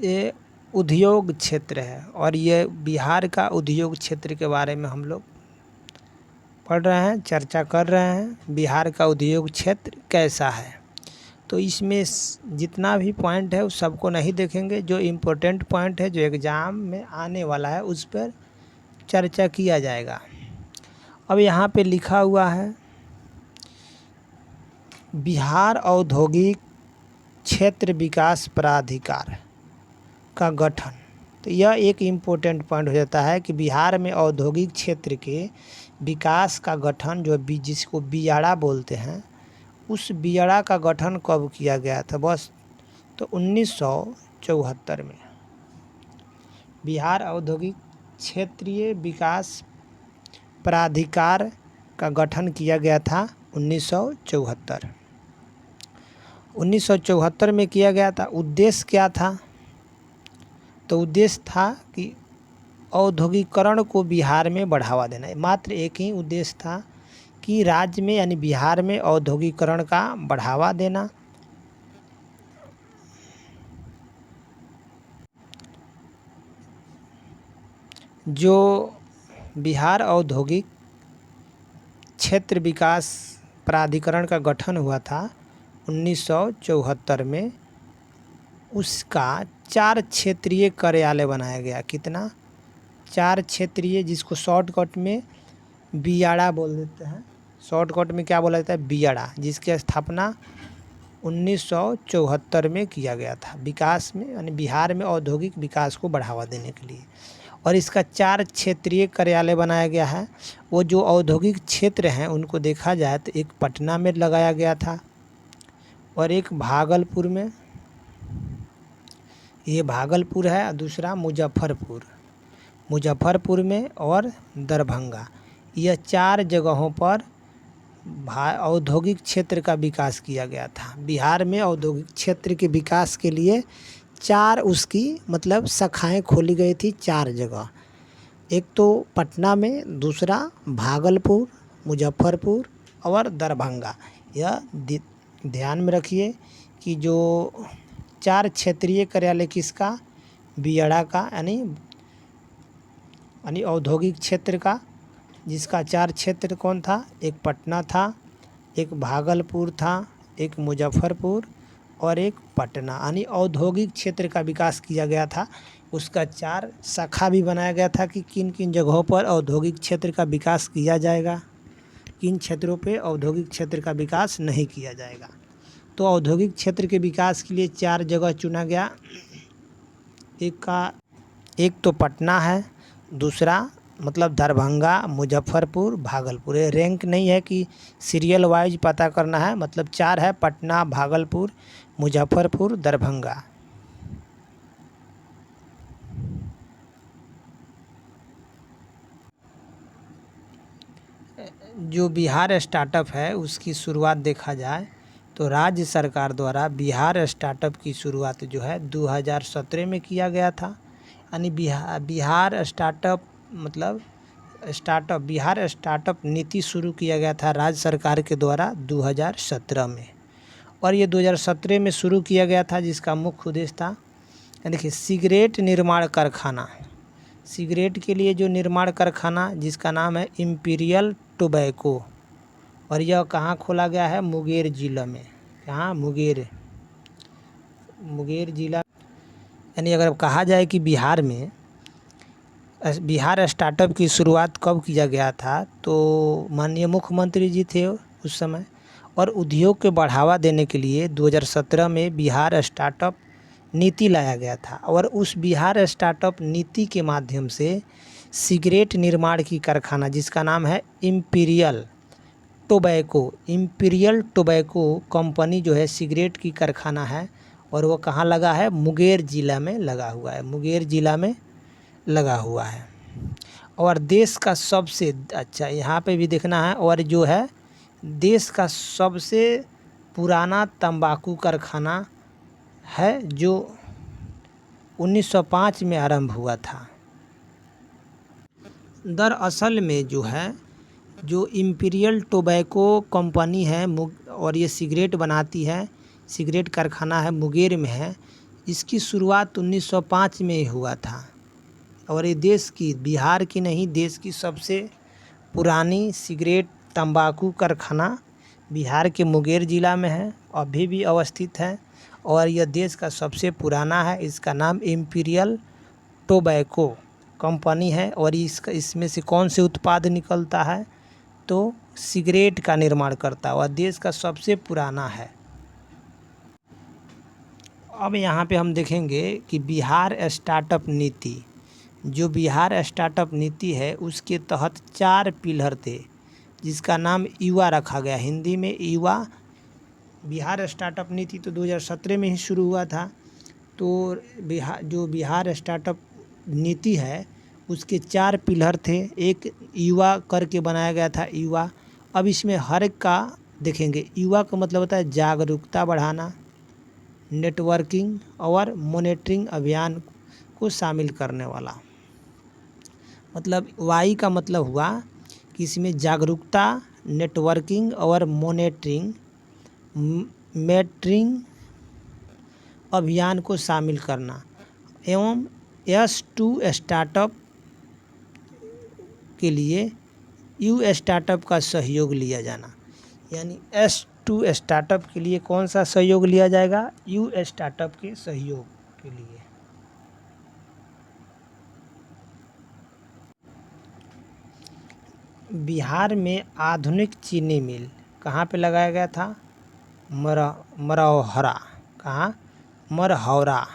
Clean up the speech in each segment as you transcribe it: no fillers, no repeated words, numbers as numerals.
ये उद्योग क्षेत्र है और ये बिहार का उद्योग क्षेत्र के बारे में हम लोग पढ़ रहे हैं, चर्चा कर रहे हैं। बिहार का उद्योग क्षेत्र कैसा है, तो इसमें जितना भी पॉइंट है उस सबको नहीं देखेंगे। जो इम्पोर्टेंट पॉइंट है, जो एग्ज़ाम में आने वाला है, उस पर चर्चा किया जाएगा। अब यहाँ पे लिखा हुआ है बिहार औद्योगिक क्षेत्र विकास प्राधिकार का गठन। तो यह एक इम्पोर्टेंट पॉइंट हो जाता है कि बिहार में औद्योगिक क्षेत्र के विकास का गठन, जो जिसको बियाड़ा बोलते हैं, उस बियाड़ा का गठन कब किया गया था? बस तो 1974 में बिहार औद्योगिक क्षेत्रीय विकास प्राधिकार का गठन किया गया था 1974 में किया गया था। उद्देश्य क्या था? तो उद्देश्य था कि औद्योगिकरण को बिहार में बढ़ावा देना। मात्र एक ही उद्देश्य था कि राज्य में यानी बिहार में औद्योगिकरण का बढ़ावा देना। जो बिहार औद्योगिक क्षेत्र विकास प्राधिकरण का गठन हुआ था 1974 में, उसका 4 क्षेत्रीय कार्यालय बनाया गया। कितना? 4 क्षेत्रीय, जिसको शॉर्टकट में बियाड़ा बोल देते हैं। शॉर्टकट में क्या बोला जाता है? बियाड़ा, जिसकी स्थापना 1974 में किया गया था, विकास में यानी बिहार में औद्योगिक विकास को बढ़ावा देने के लिए। और इसका 4 क्षेत्रीय कार्यालय बनाया गया है। वो जो औद्योगिक क्षेत्र हैं उनको देखा जाए तो एक पटना में लगाया गया था और एक भागलपुर में, ये भागलपुर है, और दूसरा मुजफ्फरपुर में और दरभंगा। यह 4 जगहों पर औद्योगिक क्षेत्र का विकास किया गया था। बिहार में औद्योगिक क्षेत्र के विकास के लिए 4 उसकी मतलब शाखाएं खोली गई थी, 4 जगह। एक तो पटना में, दूसरा भागलपुर, मुजफ्फरपुर और दरभंगा। यह ध्यान में रखिए कि जो 4 क्षेत्रीय कार्यालय किसका? बियाड़ा का, यानी औद्योगिक क्षेत्र का, जिसका 4 क्षेत्र कौन था? एक पटना था, एक भागलपुर था, एक मुजफ्फरपुर और एक पटना। यानी औद्योगिक क्षेत्र का विकास किया गया था। उसका 4 शाखा भी बनाया गया था कि किन किन जगहों पर औद्योगिक क्षेत्र का विकास किया जाएगा, किन क्षेत्रों पे औद्योगिक क्षेत्र का विकास नहीं किया जाएगा। तो औद्योगिक क्षेत्र के विकास के लिए 4 जगह चुना गया। एक तो पटना है, दूसरा मतलब दरभंगा, मुजफ्फरपुर, भागलपुर। ये रैंक नहीं है कि सीरियल वाइज पता करना है, मतलब 4 है: पटना, भागलपुर, मुजफ्फरपुर, दरभंगा। जो बिहार स्टार्टअप है उसकी शुरुआत देखा जाए तो राज्य सरकार द्वारा बिहार स्टार्टअप की शुरुआत जो है 2017 में किया गया था। यानी बिहार स्टार्टअप मतलब बिहार स्टार्टअप नीति शुरू किया गया था राज्य सरकार के द्वारा 2017 में। और ये 2017 में शुरू किया गया था, जिसका मुख्य उद्देश्य था, देखिए, सिगरेट निर्माण कारखाना, सिगरेट के लिए जो निर्माण कारखाना, जिसका नाम है इम्पीरियल टोबैको। और यह कहाँ खोला गया है? मुंगेर जिला में। कहाँ? मुंगेर जिला। यानी अगर कहा जाए कि बिहार में बिहार स्टार्टअप की शुरुआत कब किया गया था, तो माननीय मुख्यमंत्री जी थे उस समय। और उद्योग के बढ़ावा देने के लिए 2017 में बिहार स्टार्टअप नीति लाया गया था। और उस बिहार स्टार्टअप नीति के माध्यम से सिगरेट निर्माण की कारखाना, जिसका नाम है इम्पीरियल टोबैको कंपनी जो है, सिगरेट की कारखाना है। और वो कहाँ लगा है? मुंगेर जिला में लगा हुआ है, मुंगेर जिला में लगा हुआ है। और देश का सबसे अच्छा यहाँ पे भी देखना है, और जो है देश का सबसे पुराना तंबाकू कारखाना है, जो 1905 में आरंभ हुआ था। दरअसल में जो है, जो इम्पीरियल टोबैको कंपनी है और ये सिगरेट बनाती है, सिगरेट कारखाना है, मुंगेर में है। इसकी शुरुआत 1905 में ही हुआ था और ये देश की, बिहार की नहीं, देश की सबसे पुरानी सिगरेट तंबाकू कारखाना बिहार के मुंगेर ज़िला में है, अभी भी अवस्थित है और यह देश का सबसे पुराना है। इसका नाम इम्पीरियल टोबैको कंपनी है और इसमें से कौन से उत्पाद निकलता है, तो सिगरेट का निर्माण करता है और देश का सबसे पुराना है। अब यहाँ पे हम देखेंगे कि बिहार स्टार्टअप नीति, जो बिहार स्टार्टअप नीति है उसके तहत 4 पिलर थे जिसका नाम युवा रखा गया, हिंदी में युवा। बिहार स्टार्टअप नीति तो 2017 में ही शुरू हुआ था। तो बिहार स्टार्टअप नीति है उसके 4 पिलर थे, एक युवा करके बनाया गया था, युवा। अब इसमें हर एक का देखेंगे, युवा का मतलब होता है जागरूकता बढ़ाना, नेटवर्किंग और मॉनिटरिंग अभियान को शामिल करने वाला। मतलब वाई का मतलब हुआ कि इसमें जागरूकता, नेटवर्किंग और मॉनिटरिंग अभियान को शामिल करना। एवं S2 स्टार्टअप के लिए यू स्टार्टअप का सहयोग लिया जाना। यानी S2 स्टार्टअप के लिए कौन सा सहयोग लिया जाएगा, यू स्टार्टअप के सहयोग के लिए। बिहार में आधुनिक चीनी मिल कहाँ पे लगाया गया था, मरौहरा। कहाँ, मरहौरा।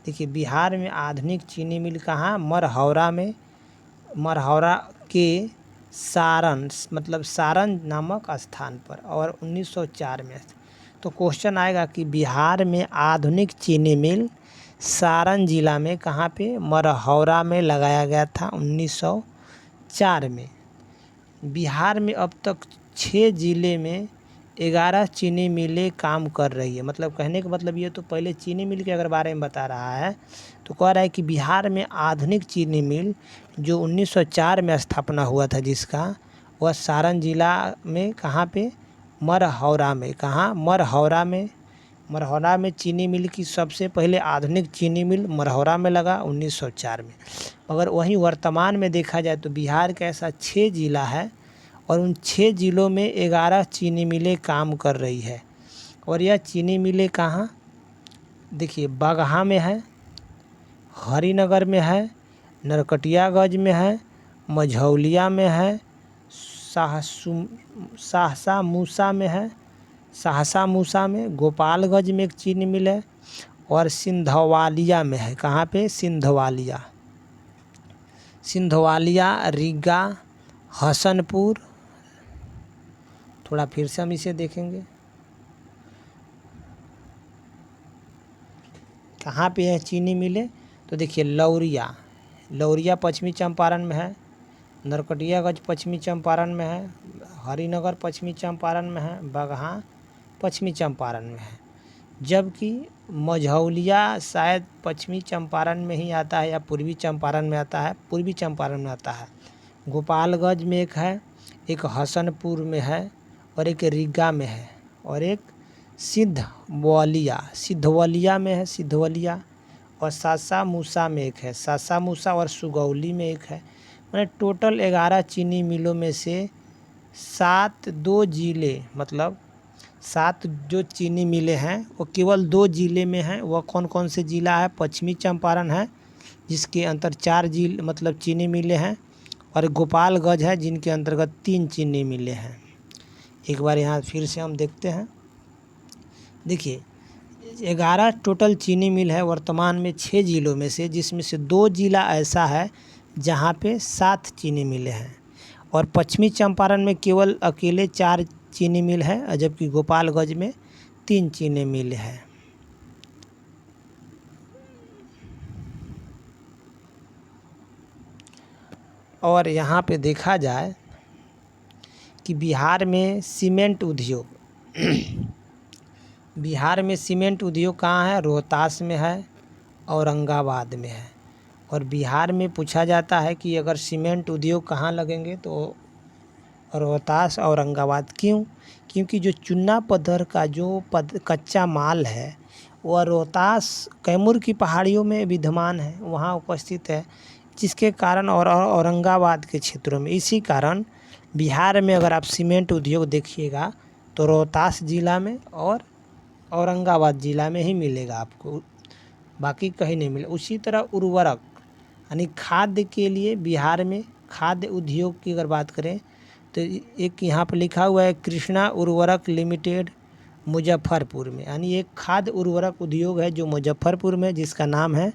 देखिए बिहार में आधुनिक चीनी मिल कहाँ, मरहौरा में, मरहौरा के सारण, मतलब सारण नामक स्थान पर, और 1904 में। तो क्वेश्चन आएगा कि बिहार में आधुनिक चीनी मिल सारण जिला में कहाँ पे, मरहौरा में लगाया गया था 1904 में। बिहार में अब तक 6 ज़िले में 11 चीनी मिलें काम कर रही है। मतलब कहने का मतलब ये, तो पहले चीनी मिल के अगर बारे में बता रहा है तो कह रहा है कि बिहार में आधुनिक चीनी मिल जो 1904 में स्थापना हुआ था जिसका, वह सारण जिला में कहाँ पे, मरहौरा में। कहाँ, मरहौरा में। मरहौरा में चीनी मिल की सबसे पहले आधुनिक चीनी मिल मरहौरा में लगा 1904 में। अगर वहीं वर्तमान में देखा जाए तो बिहार का ऐसा 6 ज़िला है और उन 6 ज़िलों में 11 चीनी मिलें काम कर रही है। और यह चीनी मिलें कहाँ, देखिए बगहा में है, हरिनगर में है, नरकटियागंज में है, मझौलिया में है, सहसा मूसा में है, सहसा मूसा में, गोपालगंज में एक चीनी मिल है और सिंधवालिया में है। कहाँ पे, सिंधवालिया। सिंधवालिया, रीगा, हसनपुर। थोड़ा फिर से हम इसे देखेंगे, कहाँ पे है चीनी मिले, तो देखिए लौरिया, लौरिया पश्चिमी चंपारण में है, नरकटियागंज पश्चिमी चंपारण में है, हरिनगर पश्चिमी चंपारण में है, बगहा पश्चिमी चंपारण में है। जबकि मझौलिया शायद पश्चिमी चंपारण में ही आता है या पूर्वी चंपारण में आता है, पूर्वी चंपारण में आता है। गोपालगंज में एक है, एक हसनपुर में है और एक रीगा में है और एक सिद्धवलिया में है, सिद्धवलिया। और सासा मूसा में एक है, सासा मूसा, और सुगौली में एक है। मैंने टोटल 11 चीनी मिलों में से 2 ज़िले, मतलब 7 जो चीनी मिलें हैं वो केवल 2 ज़िले में हैं। वह कौन कौन से ज़िला है, पश्चिमी चंपारण है जिसके अंतर 4 ज़िले मतलब चीनी मिलें हैं, और गोपालगंज है जिनके अंतर्गत 3 चीनी मिलें हैं। एक बार यहाँ फिर से हम देखते हैं, देखिए 11 टोटल चीनी मिल है वर्तमान में 6 ज़िलों में से, जिसमें से 2 ज़िला ऐसा है जहाँ पे 7 चीनी मिलें हैं, और पश्चिमी चंपारण में केवल अकेले 4 चीनी मिल है, जबकि गोपालगंज में 3 चीनी मिल है। और यहाँ पे देखा जाए कि बिहार में सीमेंट उद्योग बिहार में सीमेंट उद्योग कहाँ है, रोहतास में है, औरंगाबाद में है। और बिहार में पूछा जाता है कि अगर सीमेंट उद्योग कहाँ लगेंगे तो रोहतास, औरंगाबाद। क्यों, क्योंकि जो चुन्ना पत्थर का जो कच्चा माल है वह रोहतास कैमूर की पहाड़ियों में विद्यमान है, वहाँ उपस्थित है, जिसके कारण और औरंगाबाद के क्षेत्रों में। इसी कारण बिहार में अगर आप सीमेंट उद्योग देखिएगा तो रोहतास ज़िला में और औरंगाबाद ज़िला में ही मिलेगा आपको, बाकी कहीं नहीं मिलेगा। उसी तरह उर्वरक यानी खाद्य के लिए बिहार में खाद्य उद्योग की अगर बात करें तो एक यहाँ पर लिखा हुआ है कृष्णा उर्वरक लिमिटेड मुजफ्फरपुर में, यानी एक खाद्य उर्वरक उद्योग है जो मुजफ्फरपुर में, जिसका नाम है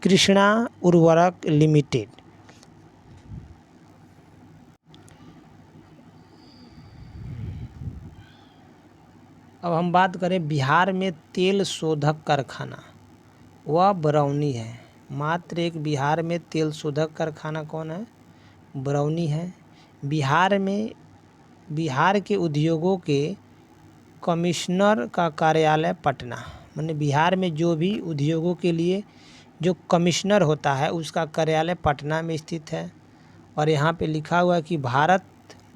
कृष्णा उर्वरक लिमिटेड। अब हम बात करें बिहार में तेल शोधक कारखाना, वह बरौनी है। मात्र एक बिहार में तेल शोधक कारखाना कौन है? बरौनी है। बिहार में बिहार के उद्योगों के कमिश्नर का कार्यालय पटना, माने बिहार में जो भी उद्योगों के लिए जो कमिश्नर होता है उसका कार्यालय पटना में स्थित है। और यहाँ पे लिखा हुआ है कि भारत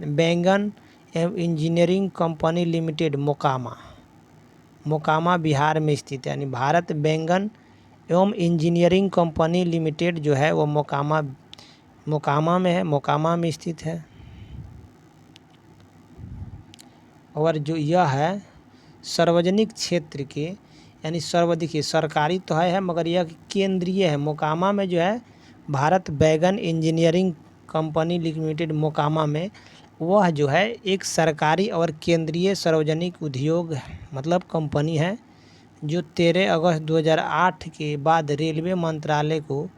बैंगन एवं engineering company limited Mokama Bihar में स्थित है, यानी भारत बैंगन एवं इंजीनियरिंग कंपनी लिमिटेड जो है वो मोकामा में है, मोकामा में स्थित है। और जो यह है सार्वजनिक क्षेत्र के, यानी देखिए सरकारी तो है मगर यह केंद्रीय है। मोकामा में जो है भारत बैंगन इंजीनियरिंग कंपनी लिमिटेड मोकामा में, वह जो है एक सरकारी और केंद्रीय सार्वजनिक उद्योग मतलब कंपनी है, जो 13 अगस्त 2008 के बाद रेलवे मंत्रालय को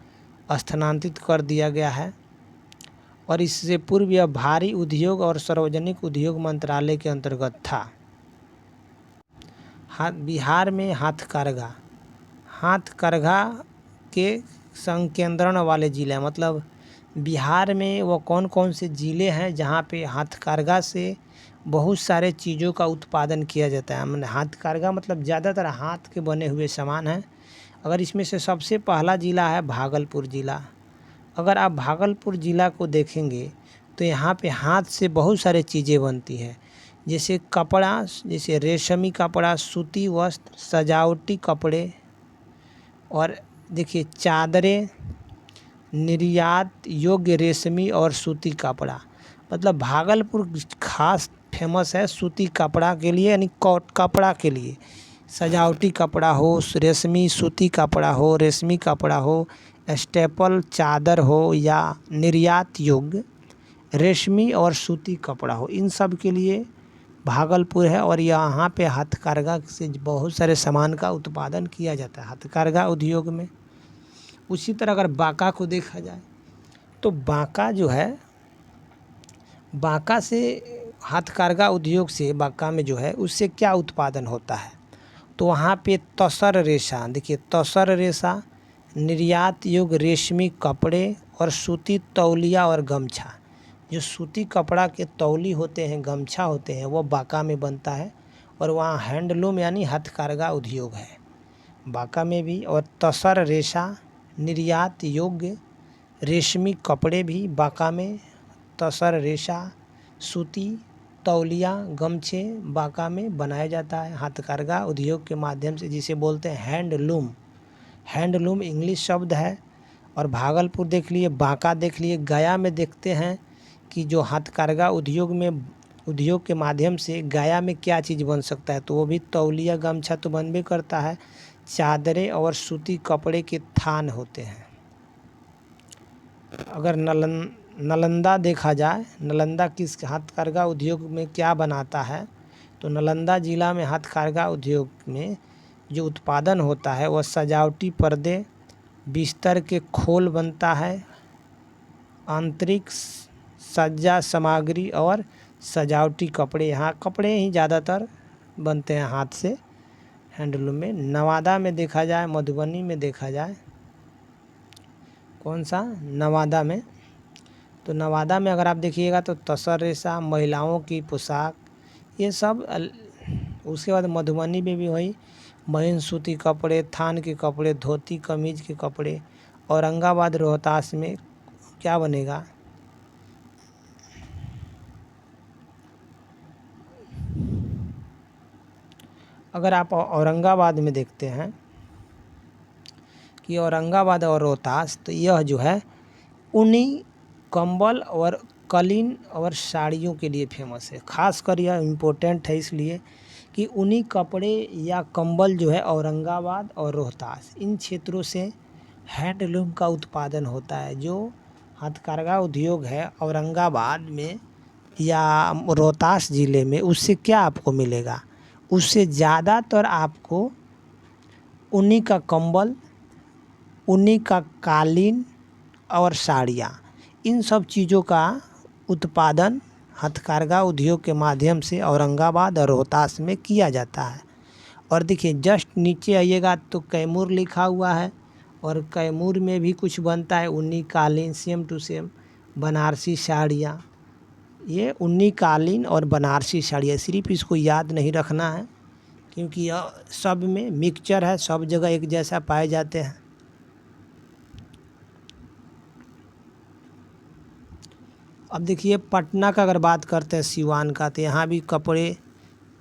स्थानांतरित कर दिया गया है। और इससे पूर्व यह भारी उद्योग और सार्वजनिक उद्योग मंत्रालय के अंतर्गत था। बिहार में हाथकरघा के संकेंद्रण वाले ज़िले, मतलब बिहार में वो कौन कौन से ज़िले हैं जहाँ पे हाथकरघा से बहुत सारे चीज़ों का उत्पादन किया जाता है। मैंने हाथकरघा मतलब ज़्यादातर हाथ के बने हुए सामान हैं। अगर इसमें से सबसे पहला ज़िला है भागलपुर ज़िला। अगर आप भागलपुर ज़िला को देखेंगे तो यहाँ पे हाथ से बहुत सारे चीज़ें बनती हैं, जैसे कपड़ा, जैसे रेशमी कपड़ा, सूती वस्त्र, सजावटी कपड़े, और देखिए चादरें, निर्यात योग्य रेशमी और सूती कपड़ा। मतलब भागलपुर खास फेमस है सूती कपड़ा के लिए, यानी कपड़ा के लिए। सजावटी कपड़ा हो, रेशमी सूती कपड़ा हो, रेशमी कपड़ा हो, स्टेपल चादर हो, या निर्यात योग्य रेशमी और सूती कपड़ा हो, इन सब के लिए भागलपुर है। और यहाँ पे हथकरघा से बहुत सारे सामान का उत्पादन किया जाता है हथकरघा उद्योग में। उसी तरह अगर बांका को देखा जाए तो बांका जो है, बांका से हथकरघा उद्योग से बांका में जो है उससे क्या उत्पादन होता है, तो वहाँ पे तसर रेशा, देखिए तसर रेशा, निर्यात योग्य रेशमी कपड़े और सूती तौलिया और गमछा। जो सूती कपड़ा के तौली होते हैं, गमछा होते हैं, वो बांका में बनता है। और वहाँ हैंडलूम यानी हथकरघा उद्योग है बांका में भी। और तसर रेशा, निर्यात योग्य रेशमी कपड़े भी बांका में, तसर रेशा, सूती तौलिया, गमछे बांका में बनाया जाता है हथकरघा उद्योग के माध्यम से, जिसे बोलते हैं हैंडलूम। हैंडलूम इंग्लिश शब्द है। और भागलपुर देख लिए, बांका देख लिए, गया में देखते हैं कि जो हथकरघा उद्योग के माध्यम से गया में क्या चीज़ बन सकता है, तो वो भी तौलिया गमछा तो बनबे करता है, चादरें और सूती कपड़े के थान होते हैं। अगर नालंदा देखा जाए, नालंदा किस हथकरघा उद्योग में क्या बनाता है, तो नालंदा ज़िला में हथकरघा उद्योग में जो उत्पादन होता है वह सजावटी पर्दे, बिस्तर के खोल बनता है, आंतरिक सज्जा सामग्री और सजावटी कपड़े। यहाँ कपड़े ही ज़्यादातर बनते हैं हाथ से हैंडलूम में। नवादा में देखा जाए, मधुबनी में देखा जाए, कौन सा, नवादा में, तो नवादा में अगर आप देखिएगा तो तसर रेशा, महिलाओं की पोशाक, ये सब। उसके बाद मधुबनी में भी वही महीन सूती कपड़े, थान के कपड़े, धोती कमीज के कपड़े। औरंगाबाद रोहतास में क्या बनेगा, अगर आप औरंगाबाद में देखते हैं कि औरंगाबाद और रोहतास, तो यह जो है ऊनी कंबल और कालीन और साड़ियों के लिए फेमस है। खासकर यह इम्पोर्टेंट है इसलिए कि ऊनी कपड़े या कंबल जो है औरंगाबाद और रोहतास, इन क्षेत्रों से हैंडलूम का उत्पादन होता है। जो हथकरघा उद्योग है औरंगाबाद में या रोहतास ज़िले में, उससे क्या आपको मिलेगा? उससे ज़्यादातर आपको ऊनी का कंबल, ऊनी का कालीन और साड़ियाँ, इन सब चीज़ों का उत्पादन हथकरघा उद्योग के माध्यम से औरंगाबाद और रोहतास में किया जाता है। और देखिए जस्ट नीचे आइएगा तो कैमूर लिखा हुआ है, और कैमूर में भी कुछ बनता है ऊनी कालीन, सेम टू सेम बनारसी साड़ियाँ। ये ऊनी कालीन और बनारसी साड़ियाँ, सिर्फ इसको याद नहीं रखना है क्योंकि यह सब में मिक्सचर है, सब जगह एक जैसा पाए जाते हैं। अब देखिए पटना का अगर बात करते हैं, सिवान का, तो यहाँ भी कपड़े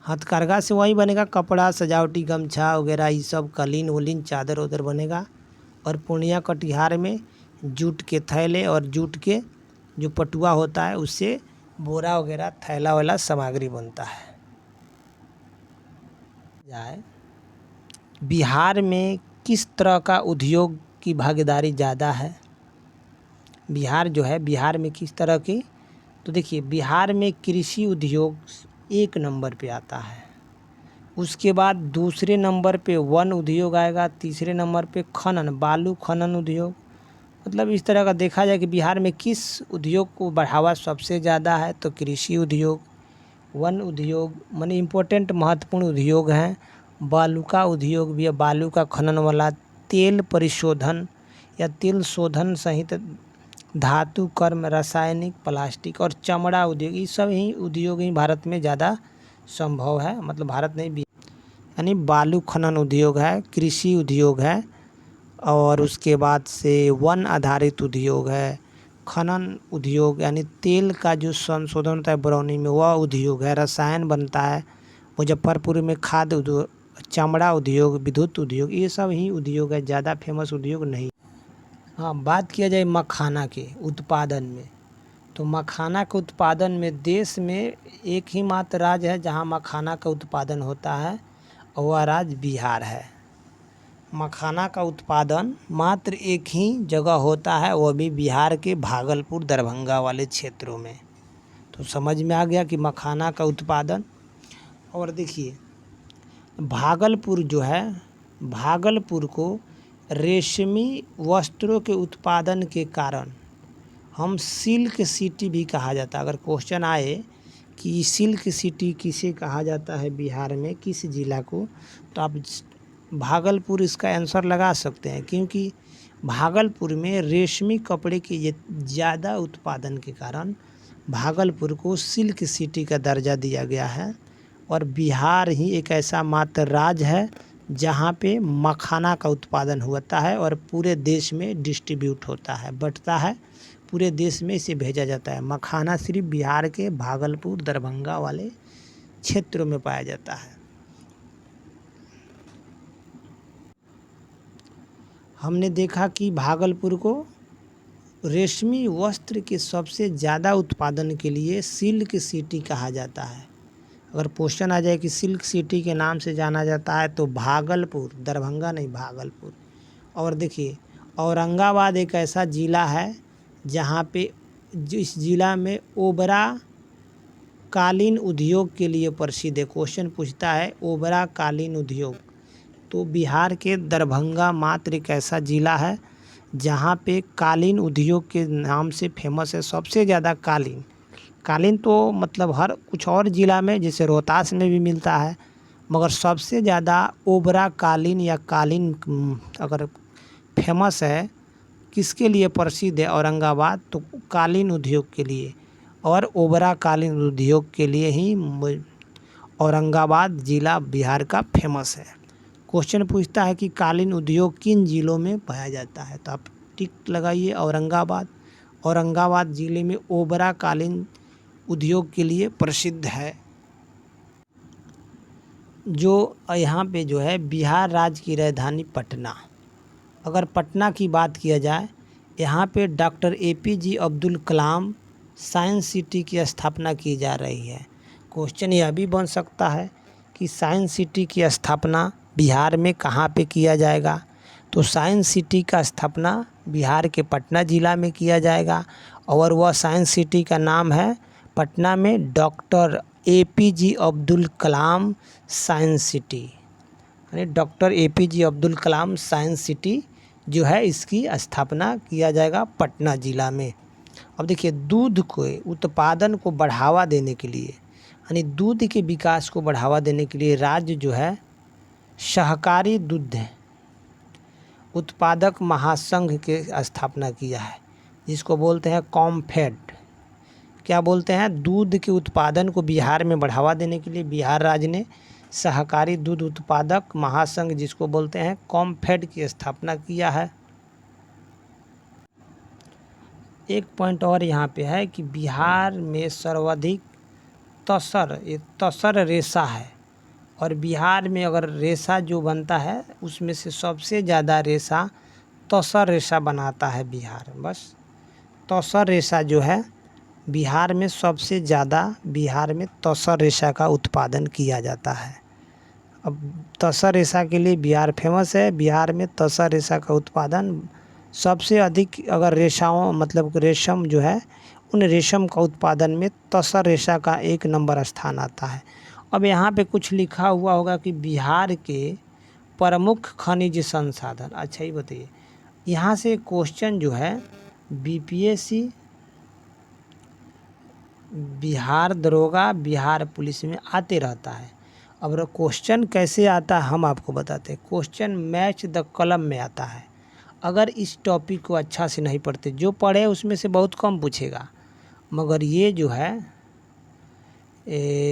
हथकरघा से वही बनेगा, कपड़ा, सजावटी गमछा वगैरह, ये सब कालीन वलीन चादर उधर बनेगा। और पूर्णिया कटिहार में जूट के थैले और जूट के जो पटुआ होता है उससे बोरा वगैरह, थैला वाला सामग्री बनता है। जाए बिहार में किस तरह का उद्योग की भागीदारी ज़्यादा है? बिहार जो है, बिहार में किस तरह की, तो देखिए बिहार में कृषि उद्योग 1 नंबर पे आता है। उसके बाद दूसरे नंबर पे वन उद्योग आएगा, तीसरे नंबर पे खनन, बालू खनन उद्योग। मतलब इस तरह का देखा जाए कि बिहार में किस उद्योग को बढ़ावा सबसे ज़्यादा है, तो कृषि उद्योग, वन उद्योग माने इम्पोर्टेंट महत्वपूर्ण उद्योग हैं। बालू का उद्योग भी है, बालू का खनन वाला, तेल परिशोधन या तेल शोधन सहित धातु कर्म, रासायनिक, प्लास्टिक और चमड़ा उद्योग, ये सब ही उद्योग ही भारत में ज़्यादा संभव है। मतलब भारत नहीं, यानी बालू खनन उद्योग है, कृषि उद्योग है, और उसके बाद से वन आधारित उद्योग है, खनन उद्योग यानी तेल का जो संशोधन होता है बरौनी में, वह उद्योग है, रसायन बनता है मुजफ्फरपुर में, खाद्य उद्योग, चमड़ा उद्योग, विद्युत उद्योग, ये सब ही उद्योग है, ज़्यादा फेमस उद्योग नहीं। हाँ, बात किया जाए मखाना के उत्पादन में, तो मखाना के उत्पादन में देश में एक ही मात्र राज्य है जहाँ मखाना का उत्पादन होता है, और वह राज्य बिहार है। मखाना का उत्पादन मात्र एक ही जगह होता है, वह भी बिहार के भागलपुर, दरभंगा वाले क्षेत्रों में। तो समझ में आ गया कि मखाना का उत्पादन। और देखिए भागलपुर जो है, भागलपुर को रेशमी वस्त्रों के उत्पादन के कारण हम सिल्क सिटी भी कहा जाता है। अगर क्वेश्चन आए कि सिल्क सिटी किसे कहा जाता है बिहार में, किस ज़िला को, तो आप भागलपुर इसका आंसर लगा सकते हैं, क्योंकि भागलपुर में रेशमी कपड़े के ज़्यादा उत्पादन के कारण भागलपुर को सिल्क सिटी का दर्जा दिया गया है। और बिहार ही एक ऐसा मात्र राज्य है जहाँ पे मखाना का उत्पादन होता है और पूरे देश में डिस्ट्रीब्यूट होता है, बंटता है, पूरे देश में इसे भेजा जाता है। मखाना सिर्फ बिहार के भागलपुर, दरभंगा वाले क्षेत्रों में पाया जाता है। हमने देखा कि भागलपुर को रेशमी वस्त्र के सबसे ज़्यादा उत्पादन के लिए सिल्क सिटी कहा जाता है। अगर क्वेश्चन आ जाए कि सिल्क सिटी के नाम से जाना जाता है, तो भागलपुर, दरभंगा नहीं, भागलपुर। और देखिए औरंगाबाद एक ऐसा ज़िला है जहाँ पे जिस ज़िला में ओबरा कालीन उद्योग के लिए प्रसिद्ध है। क्वेश्चन पूछता है ओबरा कालीन उद्योग, तो बिहार के दरभंगा मात्र एक ऐसा ज़िला है जहाँ पे कालीन उद्योग के नाम से फेमस है, सबसे ज़्यादा कालीन। कालीन तो मतलब हर कुछ और ज़िला में, जैसे रोहतास में भी मिलता है, मगर सबसे ज़्यादा ओबरा कालीन या कालीन अगर फेमस है, किसके लिए प्रसिद्ध है औरंगाबाद, तो कालीन उद्योग के लिए। और ओबरा कालीन उद्योग के लिए ही औरंगाबाद ज़िला बिहार का फेमस है। क्वेश्चन पूछता है कि कालीन उद्योग किन ज़िलों में पाया जाता है, तो आप टिक लगाइए औरंगाबाद। औरंगाबाद ज़िले में ओबरा कालीन उद्योग के लिए प्रसिद्ध है। जो यहाँ पे जो है बिहार राज्य की राजधानी पटना, अगर पटना की बात किया जाए, यहाँ पे doctor APJ Abdul Kalam science city की स्थापना की जा रही है। क्वेश्चन यह भी बन सकता है कि साइंस सिटी की स्थापना बिहार में कहाँ पे किया जाएगा, तो साइंस सिटी का स्थापना बिहार के पटना ज़िला में किया जाएगा और वह साइंस सिटी का नाम है पटना में doctor APJ Abdul Kalam science city, यानी doctor APJ Abdul Kalam science city जो है इसकी स्थापना किया जाएगा पटना ज़िला में। अब देखिए, दूध के उत्पादन को बढ़ावा देने के लिए, यानी दूध के विकास को बढ़ावा देने के लिए राज्य जो है सहकारी दुग्ध उत्पादक महासंघ के स्थापना किया है, जिसको बोलते हैं कॉम्फेड। क्या बोलते हैं? दूध के उत्पादन को बिहार में बढ़ावा देने के लिए बिहार राज्य ने सहकारी दूध उत्पादक महासंघ, जिसको बोलते हैं कॉम्फेड, की स्थापना किया है। एक पॉइंट और यहाँ पे है कि बिहार में सर्वाधिक तसर रेशा है, और बिहार में अगर रेशा जो बनता है उसमें से सबसे ज़्यादा रेशा तसर रेशा बनाता है बिहार। बस तसर रेशा जो है बिहार में सबसे ज़्यादा, बिहार में तसर रेशा का उत्पादन किया जाता है। अब तसर रेशा के लिए बिहार फेमस है। बिहार में तसर रेशा का उत्पादन सबसे अधिक, अगर रेशाओं मतलब रेशम जो है, उन रेशम का उत्पादन में तसर रेशा का 1 नंबर स्थान आता है। अब यहाँ पे कुछ लिखा हुआ होगा कि बिहार के प्रमुख खनिज संसाधन। अच्छा, ये बताइए, यहाँ से क्वेश्चन जो है BPSC, बिहार दरोगा, बिहार पुलिस में आते रहता है। अब क्वेश्चन कैसे आता है हम आपको बताते हैं। क्वेश्चन मैच द कलम में आता है। अगर इस टॉपिक को अच्छा से नहीं पढ़ते, जो पढ़े उसमें से बहुत कम पूछेगा, मगर ये जो है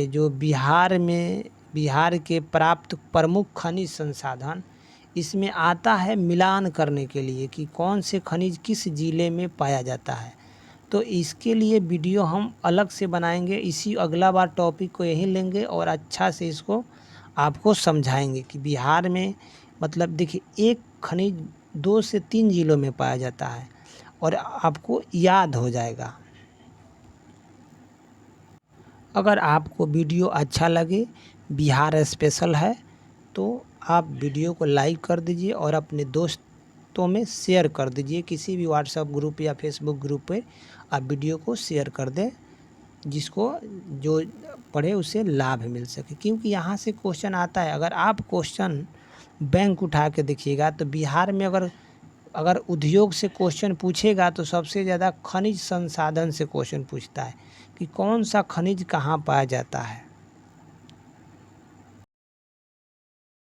जो बिहार के प्राप्त प्रमुख खनिज संसाधन, इसमें आता है मिलान करने के लिए कि कौन से खनिज किस ज़िले में पाया जाता है। तो इसके लिए वीडियो हम अलग से बनाएंगे। इसी अगला बार टॉपिक को यहीं लेंगे और अच्छा से इसको आपको समझाएंगे कि बिहार में, मतलब देखिए, एक खनिज 2 से 3 ज़िलों में पाया जाता है और आपको याद हो जाएगा। अगर आपको वीडियो अच्छा लगे, बिहार स्पेशल है, तो आप वीडियो को लाइक कर दीजिए और अपने दोस्तों में शेयर कर दीजिए। किसी भी व्हाट्सएप ग्रुप या फेसबुक ग्रुप पे आप वीडियो को शेयर कर दें, जिसको जो पढ़े उसे लाभ मिल सके। क्योंकि यहाँ से क्वेश्चन आता है। अगर आप क्वेश्चन बैंक उठा के देखिएगा तो बिहार में अगर उद्योग से क्वेश्चन पूछेगा तो सबसे ज़्यादा खनिज संसाधन से क्वेश्चन पूछता है कि कौन सा खनिज कहाँ पाया जाता है।